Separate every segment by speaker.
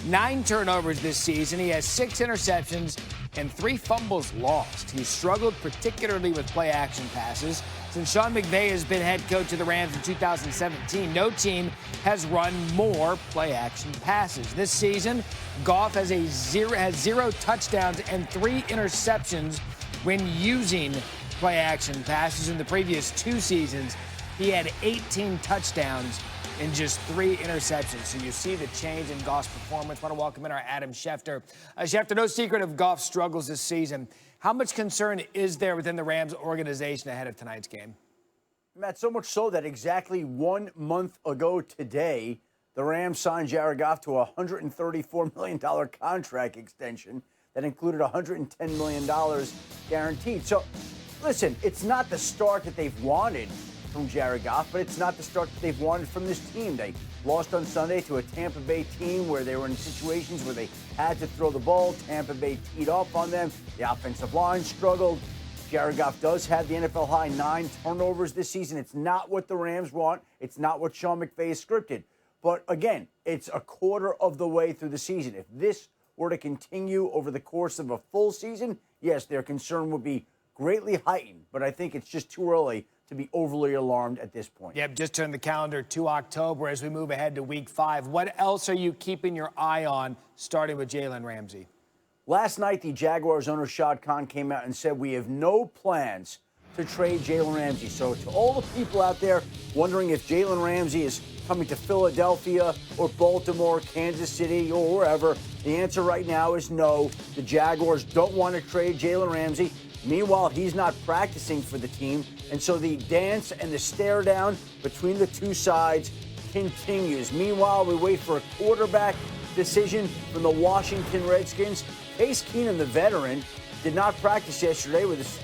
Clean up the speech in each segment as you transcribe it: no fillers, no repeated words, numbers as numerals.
Speaker 1: 9 turnovers this season. He has 6 interceptions and 3 fumbles lost. He's struggled particularly with play-action passes. Since Sean McVay has been head coach of the Rams in 2017, no team has run more play-action passes. This season, Goff has 0 touchdowns and 3 interceptions when using play-action passes. In the previous 2 seasons, he had 18 touchdowns and just 3 interceptions. So you see the change in Goff's performance. I want to welcome in our Adam Schefter. Schefter, no secret of Goff's struggles this season. How much concern is there within the Rams organization ahead of tonight's game?
Speaker 2: Matt, so much so that exactly 1 month ago today, the Rams signed Jared Goff to a $134 million contract extension that included $110 million guaranteed. So, listen, it's not the start that they've wanted from Jared Goff, but it's not the start that they've wanted from this team. They lost on Sunday to a Tampa Bay team where they were in situations where they had to throw the ball. Tampa Bay teed off on them. The offensive line struggled. Jared Goff does have the NFL high 9 turnovers this season. It's not what the Rams want. It's not what Sean McVay has scripted. But again, it's a quarter of the way through the season. If this were to continue over the course of a full season, yes, their concern would be greatly heightened. But I think it's just too early to be overly alarmed at this point.
Speaker 1: Yep, just turned the calendar to October as we move ahead to Week 5. What else are you keeping your eye on, starting with Jalen Ramsey?
Speaker 2: Last night, the Jaguars owner Shad Khan came out and said, we have no plans to trade Jalen Ramsey. So to all the people out there wondering if Jalen Ramsey is coming to Philadelphia or Baltimore, Kansas City, or wherever, the answer right now is no. The Jaguars don't want to trade Jalen Ramsey. Meanwhile, he's not practicing for the team, and so the dance and the stare down between the two sides continues. Meanwhile, we wait for a quarterback decision from the Washington Redskins. Case Keenum, the veteran, did not practice yesterday with his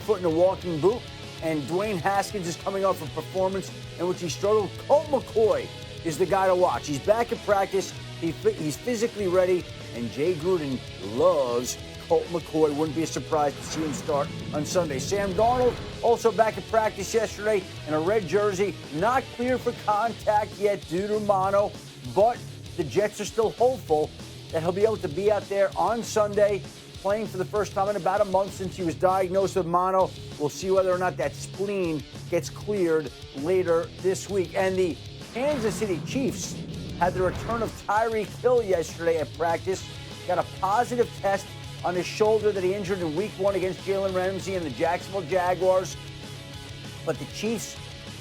Speaker 2: foot in a walking boot, and Dwayne Haskins is coming off a performance in which he struggled. Colt McCoy is the guy to watch. He's back at practice. He's physically ready, and Jay Gruden loves Colt McCoy. Wouldn't be a surprise to see him start on Sunday. Sam Darnold also back at practice yesterday in a red jersey. Not clear for contact yet due to mono, but the Jets are still hopeful that he'll be able to be out there on Sunday playing for the first time in about a month since he was diagnosed with mono. We'll see whether or not that spleen gets cleared later this week. And the Kansas City Chiefs had the return of Tyreek Hill yesterday at practice. Got a positive test on his shoulder that he injured in Week 1 against Jalen Ramsey and the Jacksonville Jaguars. But the Chiefs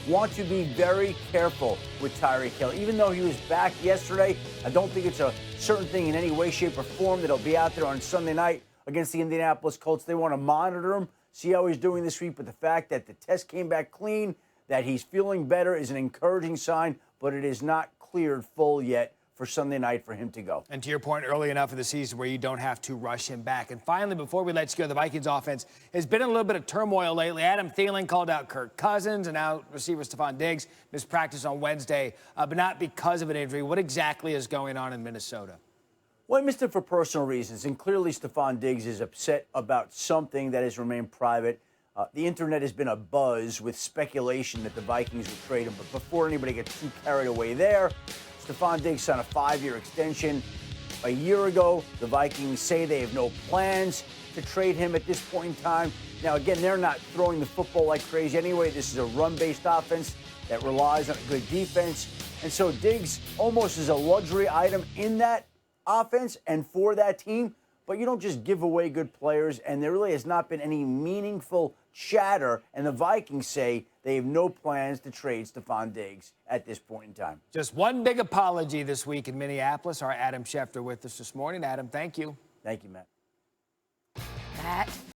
Speaker 2: want to be very careful with Tyreek Hill. Even though he was back yesterday, I don't think it's a certain thing in any way, shape, or form that he'll be out there on Sunday night against the Indianapolis Colts. They want to monitor him, see how he's doing this week. But the fact that the test came back clean, that he's feeling better is an encouraging sign, but it is not cleared full yet for Sunday night for him to go.
Speaker 1: And to your point, early enough in the season where you don't have to rush him back. And finally, before we let you go, the Vikings offense has been in a little bit of turmoil lately. Adam Thielen called out Kirk Cousins, and now receiver Stephon Diggs missed practice on Wednesday, but not because of an injury. What exactly is going on in Minnesota?
Speaker 2: Well, he missed it for personal reasons, and clearly Stephon Diggs is upset about something that has remained private. The internet has been abuzz with speculation that the Vikings would trade him, but before anybody gets too carried away there, Stephon Diggs signed a 5-year extension. A year ago, the Vikings say they have no plans to trade him at this point in time. Now, again, they're not throwing the football like crazy anyway. This is a run-based offense that relies on a good defense. And so Diggs almost is a luxury item in that offense and for that team. But you don't just give away good players, and there really has not been any meaningful chatter. And the Vikings say they have no plans to trade Stephon Diggs at this point in time.
Speaker 1: Just one big apology this week in Minneapolis. Our Adam Schefter with us this morning. Adam, thank you.
Speaker 2: Thank you, Matt.
Speaker 3: Matt.